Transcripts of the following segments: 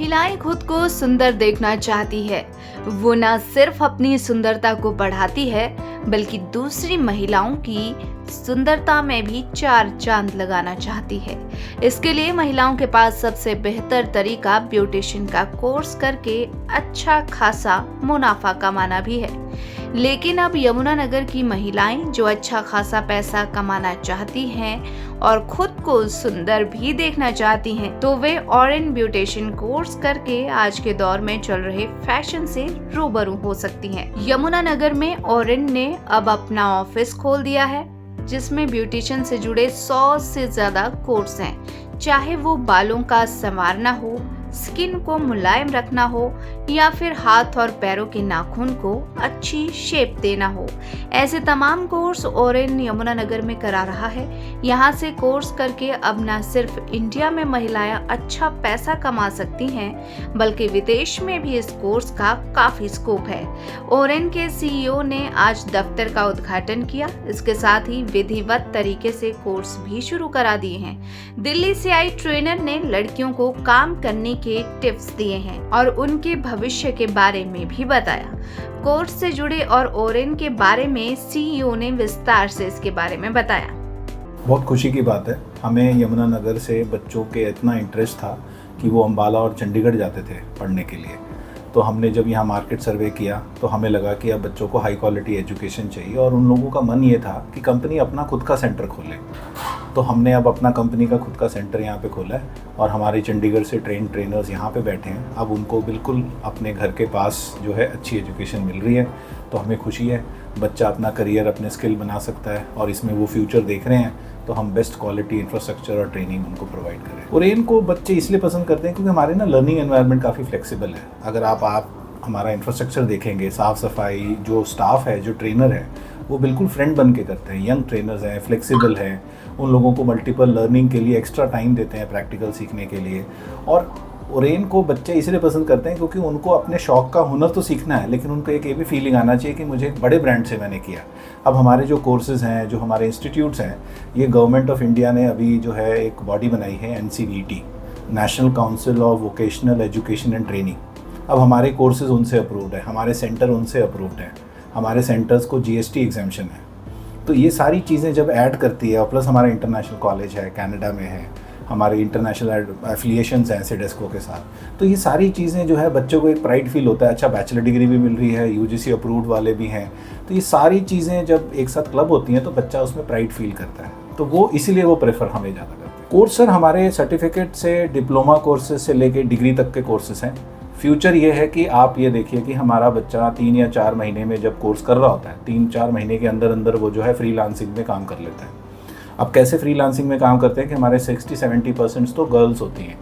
महिलाएं खुद को सुंदर देखना चाहती है। वो न सिर्फ अपनी सुंदरता को बढ़ाती है बल्कि दूसरी महिलाओं की सुंदरता में भी चार चांद लगाना चाहती है। इसके लिए महिलाओं के पास सबसे बेहतर तरीका ब्यूटिशियन का कोर्स करके अच्छा खासा मुनाफा कमाना भी है। लेकिन अब यमुनानगर की महिलाएं जो अच्छा खासा पैसा कमाना चाहती हैं और खुद को सुंदर भी देखना चाहती हैं, तो वे ऑरेन ब्यूटिशियन कोर्स करके आज के दौर में चल रहे फैशन से रूबरू हो सकती हैं। यमुनानगर में ऑरेन ने अब अपना ऑफिस खोल दिया है जिसमें ब्यूटिशियन से जुड़े 100 से ज्यादा कोर्स हैं। चाहे वो बालों का संवारना हो, स्किन को मुलायम रखना हो या फिर हाथ और पैरों के नाखून को अच्छी शेप देना हो, ऐसे तमाम कोर्स ऑरेन यमुनानगर में करा रहा है। यहाँ से कोर्स करके अब न सिर्फ इंडिया में महिलाएं अच्छा पैसा कमा सकती हैं बल्कि विदेश में भी इस कोर्स का काफी स्कोप है। ऑरेन के सीईओ ने आज दफ्तर का उद्घाटन किया। इसके साथ ही विधिवत तरीके से कोर्स भी शुरू करा दिए हैं। दिल्ली से आई ट्रेनर ने लड़कियों को काम करने के टिप्स दिए हैं और उनके भविष्य के बारे में भी बताया। कोर्स से जुड़े और ऑरेन के बारे में सीईओ ने विस्तार से इसके बारे में बताया। बहुत खुशी की बात है, हमें यमुनानगर से बच्चों के इतना इंटरेस्ट था कि वो अम्बाला और चंडीगढ़ जाते थे पढ़ने के लिए। तो हमने जब यहाँ मार्केट सर्वे किया तो हमें लगा कि अब बच्चों को हाई क्वालिटी एजुकेशन चाहिए और उन लोगों का मन ये था कि कंपनी अपना खुद का सेंटर खोले। तो हमने अब अपना कंपनी का खुद का सेंटर यहाँ पे खोला है और हमारे चंडीगढ़ से ट्रेनर्स यहाँ पे बैठे हैं। अब उनको बिल्कुल अपने घर के पास जो है अच्छी एजुकेशन मिल रही है, तो हमें खुशी है। बच्चा अपना करियर, अपने स्किल बना सकता है और इसमें वो फ्यूचर देख रहे हैं, तो हम बेस्ट क्वालिटी इंफ्रास्ट्रक्चर और ट्रेनिंग उनको प्रोवाइड करें। और इनको बच्चे इसलिए पसंद करते हैं क्योंकि हमारे ना लर्निंग एनवायरनमेंट काफ़ी फ्लेक्सिबल है। अगर आप हमारा इंफ्रास्ट्रक्चर देखेंगे, साफ़ सफाई, जो स्टाफ है, जो ट्रेनर है, वो बिल्कुल फ्रेंड बन के करते हैं। यंग ट्रेनर्स हैं, फ्लेक्सिबल हैं, उन लोगों को मल्टीपल लर्निंग के लिए एक्स्ट्रा टाइम देते हैं प्रैक्टिकल सीखने के लिए। और ऑरेन को बच्चे इसलिए पसंद करते हैं क्योंकि उनको अपने शौक़ का हुनर तो सीखना है, लेकिन उनको एक ये भी फीलिंग आना चाहिए कि मुझे एक बड़े ब्रांड से मैंने किया। अब हमारे जो कोर्सेज़ हैं, जो हमारे इंस्टीट्यूट्स हैं, ये गवर्नमेंट ऑफ इंडिया ने अभी जो है एक बॉडी बनाई है, NCVT, national council of vocational education and training. अब हमारे कोर्सेज़ उनसे अप्रूव्ड है, हमारे सेंटर उनसे अप्रूव्ड हैं, हमारे सेंटर्स को GST एग्जाम्पशन है। तो ये सारी चीज़ें जब ऐड करती है और प्लस हमारा इंटरनेशनल कॉलेज है, कनाडा में है, हमारे इंटरनेशनल एफिलिएशंस हैं सिडेस्को के साथ, तो ये सारी चीज़ें जो है बच्चों को एक प्राइड फील होता है। अच्छा, बैचलर डिग्री भी मिल रही है, UGC अप्रूव्ड वाले भी हैं। तो ये सारी चीज़ें जब एक साथ क्लब होती हैं तो बच्चा उसमें प्राइड फील करता है, तो वो इसीलिए वो प्रेफर हमें ज़्यादा करते हैं। कोर्स सर हमारे सर्टिफिकेट से डिप्लोमा कोर्सेज से लेके डिग्री तक के कोर्सेज हैं। फ्यूचर ये है कि आप ये देखिए कि हमारा बच्चा 3 या 4 महीने में जब कोर्स कर रहा होता है, 3-4 महीने के अंदर अंदर वो जो है फ्रीलांसिंग में काम कर लेता है। अब कैसे फ्रीलांसिंग में काम करते हैं कि हमारे 60-70% तो गर्ल्स होती हैं।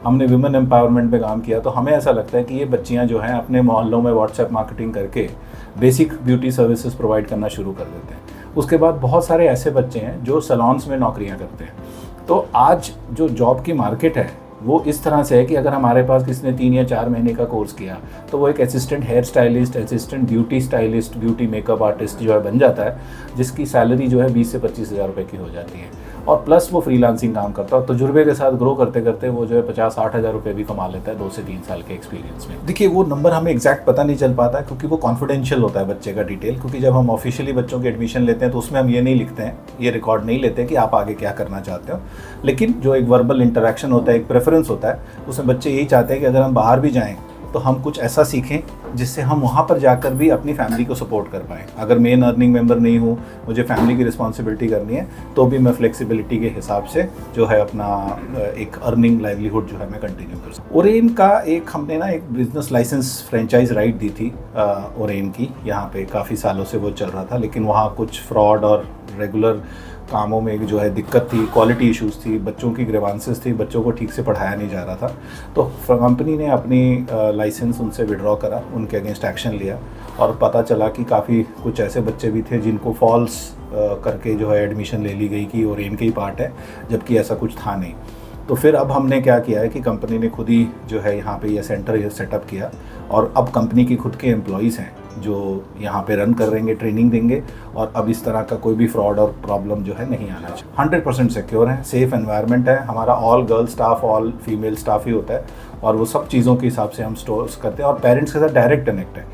हमने वुमेन एम्पावरमेंट पे काम किया, तो हमें ऐसा लगता है कि ये बच्चियां जो हैं अपने मोहल्लों में व्हाट्सएप मार्केटिंग करके बेसिक ब्यूटी सर्विसेज प्रोवाइड करना शुरू कर देते हैं। उसके बाद बहुत सारे ऐसे बच्चे हैं जो सैलून्स में नौकरियां करते हैं। तो आज जो जॉब की मार्केट है वो इस तरह से है कि अगर हमारे पास किसी ने 3 या 4 महीने का कोर्स किया तो वो एक assistant hair stylist, assistant beauty stylist, beauty makeup artist जो है बन जाता है, जिसकी सैलरी जो है 20 से 25 हज़ार रुपये की हो जाती है। और प्लस वो फ्रीलांसिंग काम करता है, तजुर्बे के साथ ग्रो करते करते वो जो है 50-60 हज़ार रुपये भी कमा लेता है 2 से 3 साल के एक्सपीरियंस में। देखिए, वो नंबर हमें एग्जैक्ट पता नहीं चल पाता क्योंकि वो कॉन्फिडेंशियल होता है बच्चे का डिटेल, क्योंकि जब हम ऑफिशियली बच्चों की एडमिशन लेते हैं तो उसमें हम ये नहीं लिखते हैं, ये रिकॉर्ड नहीं लेते कि आप आगे क्या करना चाहते हो। लेकिन जो एक वर्बल इंटरेक्शन होता है, एक प्रेफरेंस होता है, उसमें बच्चे यही चाहते हैं कि अगर हम बाहर भी जाएँ तो हम कुछ ऐसा सीखें जिससे हम वहाँ पर जाकर भी अपनी फैमिली को सपोर्ट कर पाएँ। अगर मेन अर्निंग मेंबर नहीं हूँ, मुझे फैमिली की रिस्पॉन्सिबिलिटी करनी है, तो भी मैं फ्लेक्सिबिलिटी के हिसाब से जो है अपना एक अर्निंग लाइवलीहुड जो है मैं कंटिन्यू कर सकूँ। ओरेन का हमने ना एक बिजनेस लाइसेंस फ्रेंचाइज राइट दी थी ओरेन की। यहाँ पे काफ़ी सालों से वो चल रहा था, लेकिन वहाँ कुछ फ्रॉड और रेगुलर कामों में जो है दिक्कत थी, क्वालिटी इश्यूज़ थी, बच्चों की ग्रीवांसेस थी, बच्चों को ठीक से पढ़ाया नहीं जा रहा था। तो कंपनी ने अपनी लाइसेंस उनसे विड्रॉ करा, उनके अगेंस्ट एक्शन लिया और पता चला कि काफ़ी कुछ ऐसे बच्चे भी थे जिनको फॉल्स करके जो है एडमिशन ले ली गई कि ओरेन के ही पार्ट है, जबकि ऐसा कुछ था नहीं। तो फिर अब हमने क्या किया है कि कंपनी ने खुद ही जो है यहाँ पे ये सेंटर सेटअप किया और अब कंपनी की खुद के एम्प्लॉयज़ हैं जो यहाँ पे रन करेंगे, ट्रेनिंग देंगे और अब इस तरह का कोई भी फ्रॉड और प्रॉब्लम जो है नहीं आना चाहिए। 100% सिक्योर है, सेफ एनवायरनमेंट है, हमारा all girl staff, all female staff ही होता है और वो सब चीज़ों के हिसाब से हम स्टोर्स करते हैं और पेरेंट्स के साथ डायरेक्ट कनेक्ट है।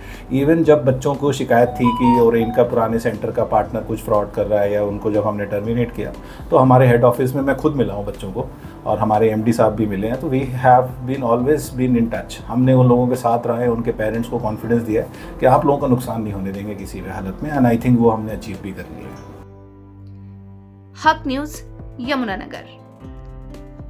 इवन जब बच्चों को शिकायत थी कि और इनका पुराने सेंटर का पार्टनर कुछ फ्रॉड कर रहा है या उनको जब हमने टर्मिनेट किया तो हमारे हेड ऑफिस में मैं खुद मिला हूँ बच्चों को और हमारे एमडी साहब भी मिले हैं। तो we have been always been in touch. हमने उन लोगों के साथ रहे, उनके पेरेंट्स को कॉन्फिडेंस दिया है कि आप लोगों का नुकसान नहीं होने देंगे किसी भी हालत में, एंड आई थिंक वो हमने अचीव भी कर लिया है। हक न्यूज़, यमुनानगर।